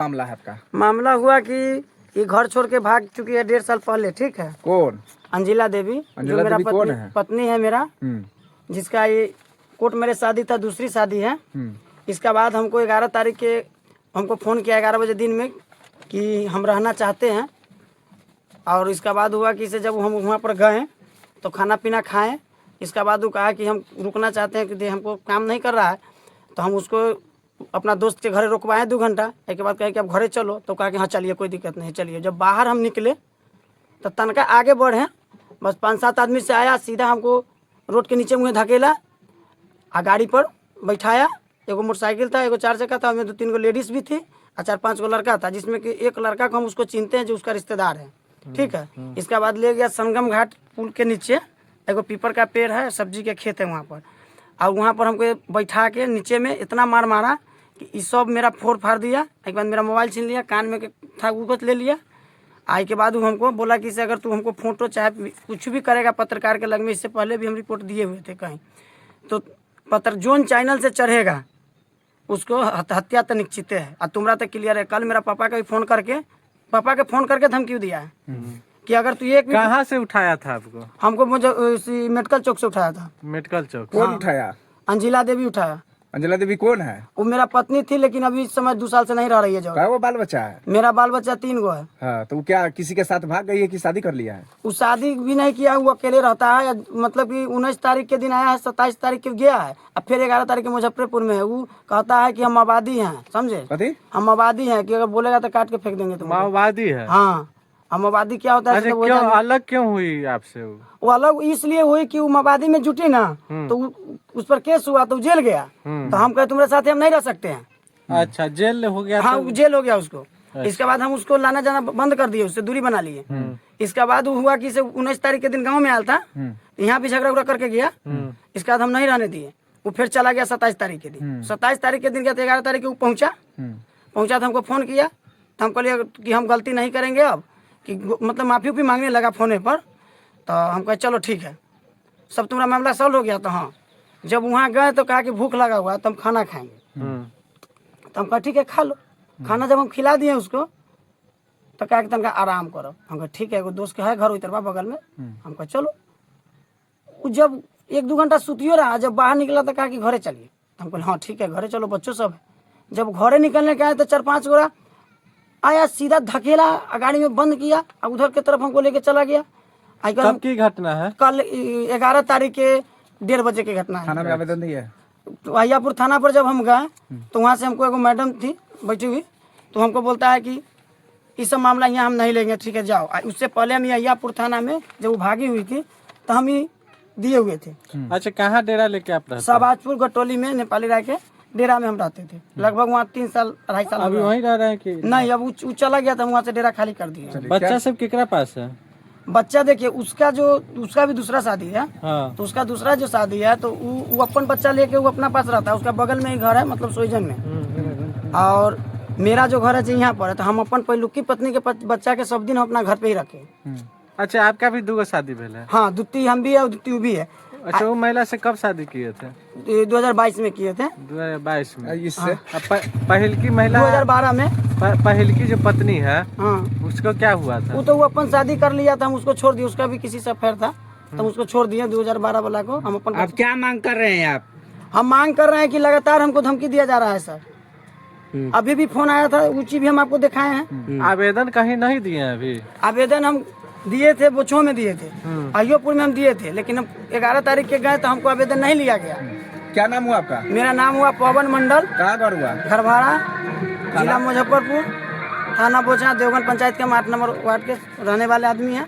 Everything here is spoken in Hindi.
मामला है आपका? मामला हुआ कि ये घर छोड़ के भाग चुकी है 1.5 साल पहले। ठीक है। कौन? अंजिला देवी। जो मेरा पत्नी है मेरा, जिसका ये कोर्ट मेरे शादी था, दूसरी शादी है। इसका बाद हमको 11 तारीख के हमको फ़ोन किया 11 बजे दिन में कि हम रहना चाहते हैं। और इसका बाद हुआ कि इसे जब हम वहाँ पर गए तो खाना पीना खाएं। इसका बाद वो कहा कि हम रुकना चाहते हैं कि हमको काम नहीं कर रहा है। तो हम उसको अपना दोस्त के घर रुकवाएं 2 घंटा। एक बाद कहे कि अब घरे चलो, तो कहा कि हाँ चलिए, कोई दिक्कत नहीं, चलिए। जब बाहर हम निकले तो तनका आगे बढ़े, बस 5-7 आदमी से आया, सीधा हमको रोड के नीचे मुँह धकेला, गाड़ी पर बैठाया। एगो मोटरसाइकिल था, एगो 4 चक्का था, उसमें 2-3 गो लेडीज़ भी थी और 4-5 गो लड़का था, जिसमें कि एक लड़का को हम उसको चिनते हैं, जो उसका रिश्तेदार है। ठीक है। इसका बाद ले गया संगम घाट पुल के नीचे, एगो पीपर का पेड़ है, सब्जी के खेत है वहाँ पर। और वहाँ पर हमको बैठा के नीचे में इतना मार मारा कि ये सब मेरा फोड़ फाड़ दिया। एक बार मेरा मोबाइल छीन लिया, कान में था वो ले लिया। आई के बाद वो हमको बोला कि इसे अगर तू हमको फोटो चाहे कुछ भी करेगा पत्रकार के लग में, इससे पहले भी हम रिपोर्ट दिए हुए थे कहीं, तो पत्र जोन चैनल से चढ़ेगा उसको हत्या तो निश्चित है। और तुम्हारा तो क्लियर है। कल मेरा पापा का फ़ोन करके धमकी दिया है कि अगर तू एक कहाँ से उठाया था आपको? हमको मुझे मेडिकल चौक से उठाया था। मेडिकल चौक? कौन उठाया? अंजिला देवी उठाया। अंजिला देवी कौन है? वो मेरा पत्नी थी, लेकिन अभी इस समय 2 साल से नहीं रह रही है। जो वो बाल बच्चा है? मेरा बाल बच्चा 3 गो है। हाँ, तो वो क्या किसी के साथ भाग गई है कि शादी कर लिया है? वो शादी भी नहीं किया, वो अकेले रहता है। मतलब कि 19 तारीख के दिन आया है, 27 तारीख के गया है, अब फिर 11 तारीख के मुजफ्फरपुर में है। वो कहता है कि हम आबादी हैं, समझे? हम आबादी हैं कि अगर बोलेगा तो काट के फेंक देंगे। तुम माओवादी है? हाँ, हम आबादी क्या होता है? क्यों अलग क्यों हुई आपसे? वो अलग इसलिए हुई कि वो माओवादी में जुटी ना, तो उस पर केस हुआ तो जेल गया। तो हम कहे तुम्हारे साथ हम नहीं रह सकते हैं। अच्छा, जेल हो गया? हाँ, जेल हो गया उसको। इसके बाद हम उसको लाना जाना बंद कर दिए, उससे दूरी बना लिए। इसके बाद हुआ कि 19 तारीख के दिन गाँव में आया था, यहाँ भी झगड़ा उगड़ा करके गया। इसके बाद हम नहीं रहने दिए, वो फिर चला गया 27 तारीख के दिन। 27 तारीख के दिन गया तो 11 तारीख को पहुंचा तो हमको फ़ोन किया। तो हम कहलिए कि हम गलती नहीं करेंगे अब, कि मतलब माफ़ी मांगने लगा फ़ोने पर। तो हम कहे चलो ठीक है, सब तुम्हारा मामला सॉल्व हो गया। तो हाँ, जब वहाँ गए तो कहा कि भूख लगा हुआ है तो हम खाना खाएंगे। तो हम कहा ठीक है, खा लो। खाना जब हम खिला दिए उसको तो कहा कि तनका आराम करो। हम कहा ठीक है, एगो दोस्त के है घर उतरवा बगल में। हम कहा चलो। जब 1-2 घंटा सुतियो रहा, जब बाहर निकला तो कहा कि घरे चलिए। तो हम कहे हाँ ठीक है, घरे चलो, बच्चों सब है। जब घरे निकलने के आए तो 4-5 गोरा आया, सीधा धकेला, गाड़ी में बंद किया और उधर की तरफ हमको लेके चला गया। कब की घटना है? कल 11 तारीख के 1:30 बजे की घटना है। थाना में आवेदन दिया? तो अहियापुर थाना पर जब हम गए तो वहाँ से हमको एगो मैडम थी बैठी हुई, तो हमको बोलता है कि इस सब मामला यहाँ हम नहीं लेंगे, ठीक है जाओ। उससे पहले हम अहियापुर थाना में जब वो भागी हुई थी तो हम ही दिए हुए थे। अच्छा, कहाँ डेरा लेके आप रहते? शाहबाजपुर गटोली में नेपाली राय के डेरा में हम रहते थे। लगभग वहाँ 3 साल 2.5 साल। अभी वहीं रह रहे हैं कि नहीं? अब वो चला गया था, वहाँ से डेरा खाली कर दिया। बच्चा सब केकरा पास है? बच्चा देखिए, उसका भी दूसरा शादी है। हाँ। तो उसका दूसरा जो शादी है तो वो अपन बच्चा लेके वो अपना पास रहता है। उसका बगल में ही घर है, मतलब सोईजन में। और मेरा जो घर है यहाँ पर है, तो हम अपन पहिलुकी पत्नी के बच्चा के सब दिन हम अपना घर पे ही रखे। अच्छा, आपका भी 2 सादी भेल है? हाँ, दुत्ती हम भी है और दुत्ती वो भी है। अच्छा, वो महिला से कब शादी किए थे? 2022 में किए थे। 2022 में? इससे पहल की महिला 2012 में। पहल की जो पत्नी है, हाँ, उसको क्या हुआ था? वो तो वो अपन शादी कर लिया था, हम उसको छोड़ दिए। उसका भी किसी से अफेयर था, तो उसको छोड़ दिए 2012 वाला को। हम अपन आप क्या मांग कर रहे हैं? आप हम मांग कर रहे हैं कि लगातार हमको धमकी दिया जा रहा है सर। अभी भी फोन आया था, ऊँची भी हम आपको दिखाए हैं। आवेदन कहीं नहीं दिए हैं अभी? आवेदन हम दिए थे, बोचो में दिए थे, अहियोपुर में हम दिए थे, लेकिन हम 11 तारीख के गए तो हमको आवेदन नहीं लिया गया। क्या नाम हुआ आपका? मेरा नाम हुआ पवन मंडल। कहाँ घर हुआ? घरभाड़ा, जिला मुजफ्फरपुर, थाना बोचा, देवगन पंचायत के हम 8 नंबर वार्ड के रहने वाले आदमी हैं।